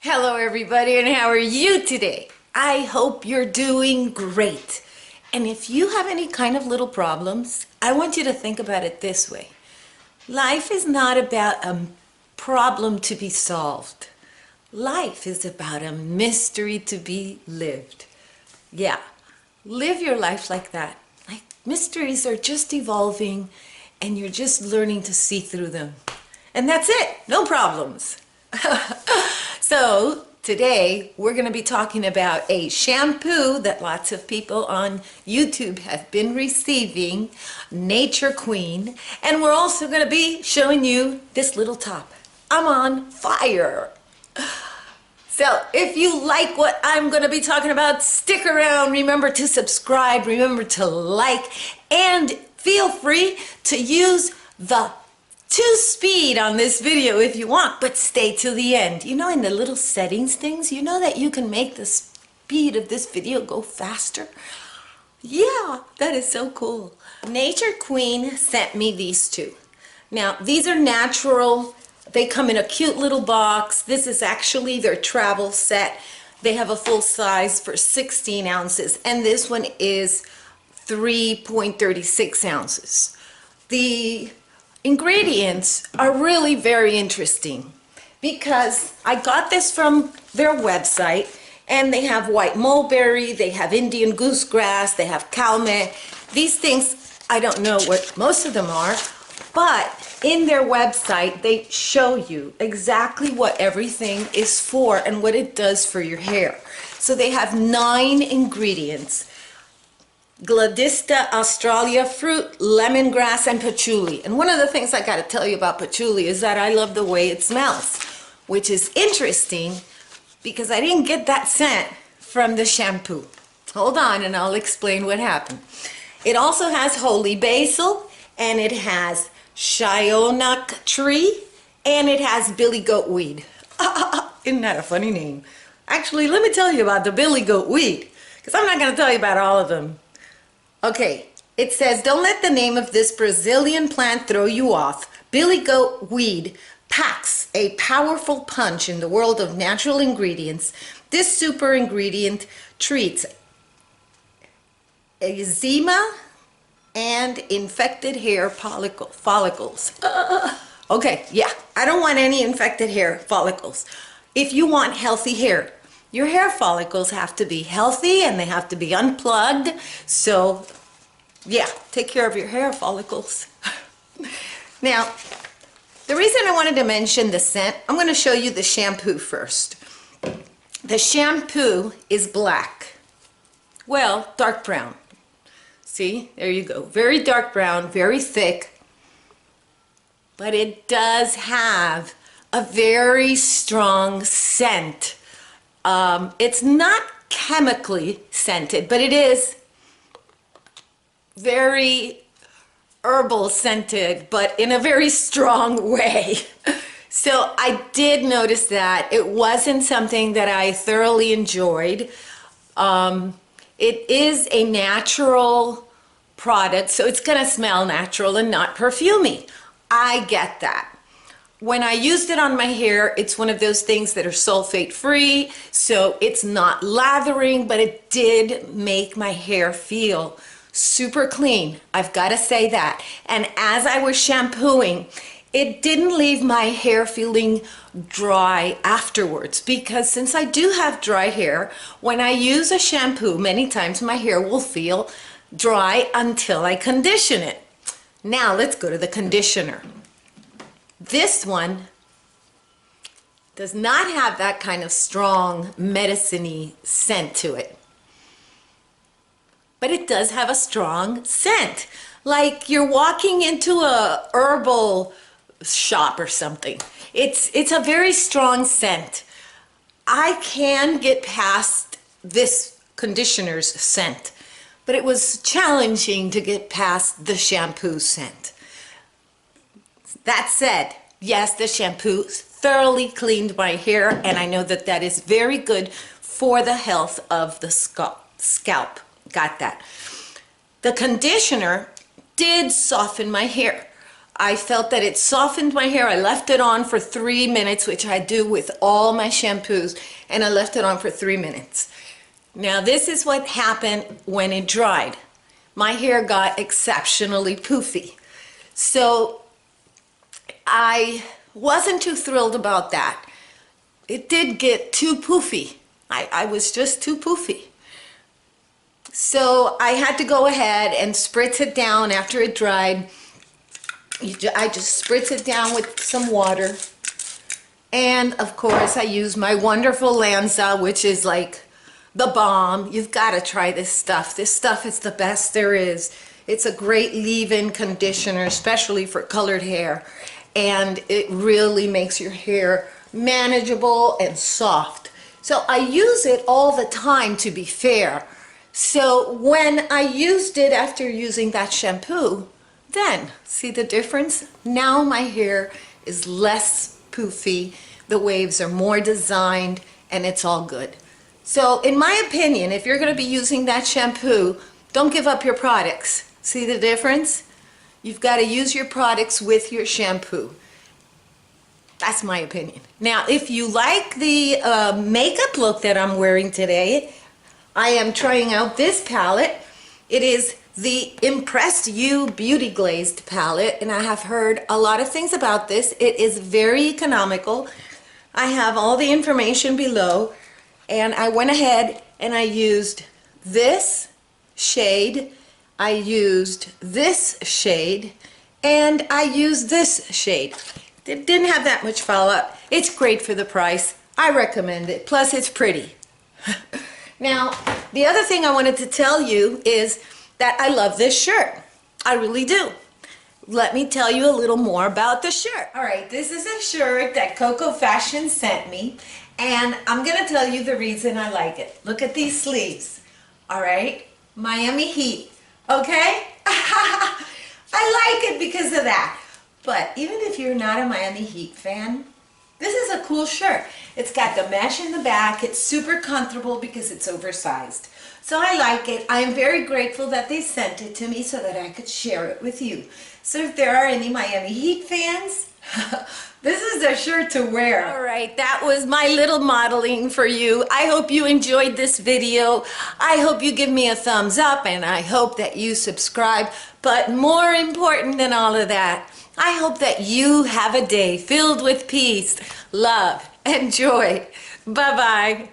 Hello everybody, and how are you today? I hope you're doing great. And if you have any kind of little problems, I want you to think about it this way. Life is not about a problem to be solved. Life is about a mystery to be lived. Yeah, live your life like that. Like mysteries are just evolving and you're just learning to see through them. And that's it, no problems. So today we're going to be talking about a shampoo that lots of people on YouTube have been receiving, Nature Queen, and we're also going to be showing you this little top. I'm on fire. So if you like what I'm going to be talking about, stick around. Remember to subscribe, remember to like, and feel free to use the 2-speed on this video if you want, but stay till the end. You know, in the little settings things, you know that you can make the speed of this video go faster? Yeah, that is so cool. Nature Queen sent me these two. Now, these are natural. They come in a cute little box. This is actually their travel set. They have a full size for 16 ounces, and this one is 3.36 ounces. The ingredients are really very interesting because I got this from their website, and they have white mulberry, they have Indian goosegrass, they have Kalmegh. These things, I don't know what most of them are, but in their website they show you exactly what everything is for and what it does for your hair. So they have 9 ingredients: Gleditsia Australis Fruit, Lemongrass, and Patchouli. And one of the things I got to tell you about Patchouli is that I love the way it smells, which is interesting because I didn't get that scent from the shampoo. Hold on and I'll explain what happened. It also has holy basil, and it has Shyonak Tree, and it has billy goat weed. Isn't that a funny name? Actually, let me tell you about the billy goat weed, because I'm not going to tell you about all of them. Okay, it says, don't let the name of this Brazilian plant throw you off. Billy goat weed packs a powerful punch in the world of natural ingredients. This super ingredient treats eczema and infected hair follicles. Okay, yeah, I don't want any infected hair follicles. If you want healthy hair, your hair follicles have to be healthy and they have to be unplugged. So, yeah, take care of your hair follicles. Now, the reason I wanted to mention the scent, I'm going to show you the shampoo first. The shampoo is black. Well, dark brown. See, there you go. Very dark brown, very thick. But it does have a very strong scent. It's not chemically scented, but it is very herbal scented, but in a very strong way. So I did notice that it wasn't something that I thoroughly enjoyed. It is a natural product, so it's gonna smell natural and not perfumey. I get that. When I used it on my hair, it's one of those things that are sulfate free, so it's not lathering, but it did make my hair feel super clean. I've got to say that. And as I was shampooing, it didn't leave my hair feeling dry afterwards, because since I do have dry hair, when I use a shampoo, many times my hair will feel dry until I condition it. Now let's go to the conditioner. This one does not have that kind of strong medicine-y scent to it. But it does have a strong scent. Like you're walking into a herbal shop or something. It's a very strong scent. I can get past this conditioner's scent, but it was challenging to get past the shampoo scent. That said, yes, the shampoo thoroughly cleaned my hair, and I know that that is very good for the health of the scalp. Got that. The conditioner did soften my hair. I felt that it softened my hair. I left it on for 3 minutes, which I do with all my shampoos, and I left it on for 3 minutes. Now this is what happened when it dried. My hair got exceptionally poofy. So I wasn't too thrilled about that. It did get too poofy. I was just too poofy. So I had to go ahead and spritz it down after it dried. I just spritz it down with some water. And of course I use my wonderful Lanza, which is like the bomb. You've got to try this stuff. This stuff is the best there is. It's a great leave-in conditioner, especially for colored hair. And it really makes your hair manageable and soft. So I use it all the time, to be fair. So when I used it after using that shampoo, then see the difference? Now my hair is less poofy, the waves are more designed, and it's all good. So in my opinion, if you're going to be using that shampoo, don't give up your products. See the difference? You've got to use your products with your shampoo. That's my opinion. Now, if you like the makeup look that I'm wearing today, I am trying out this palette. It is the Impressed You Beauty Glazed palette, and I have heard a lot of things about this. It is very economical. I have all the information below, and I went ahead and I used this shade, I used this shade, and I used this shade. It didn't have that much follow-up. It's great for the price. I recommend it. Plus, it's pretty. Now, the other thing I wanted to tell you is that I love this shirt. I really do. Let me tell you a little more about the shirt. All right, this is a shirt that Coco Fashion sent me, and I'm going to tell you the reason I like it. Look at these sleeves. All right, Miami Heat. Okay? I like it because of that. But even if you're not a Miami Heat fan, this is a cool shirt. It's got the mesh in the back. It's super comfortable because it's oversized. So I like it. I am very grateful that they sent it to me so that I could share it with you. So if there are any Miami Heat fans, this is the shirt to wear. All right, that was my little modeling for you. I hope you enjoyed this video. I hope you give me a thumbs up, and I hope that you subscribe. But more important than all of that, I hope that you have a day filled with peace, love, and joy. Bye-bye.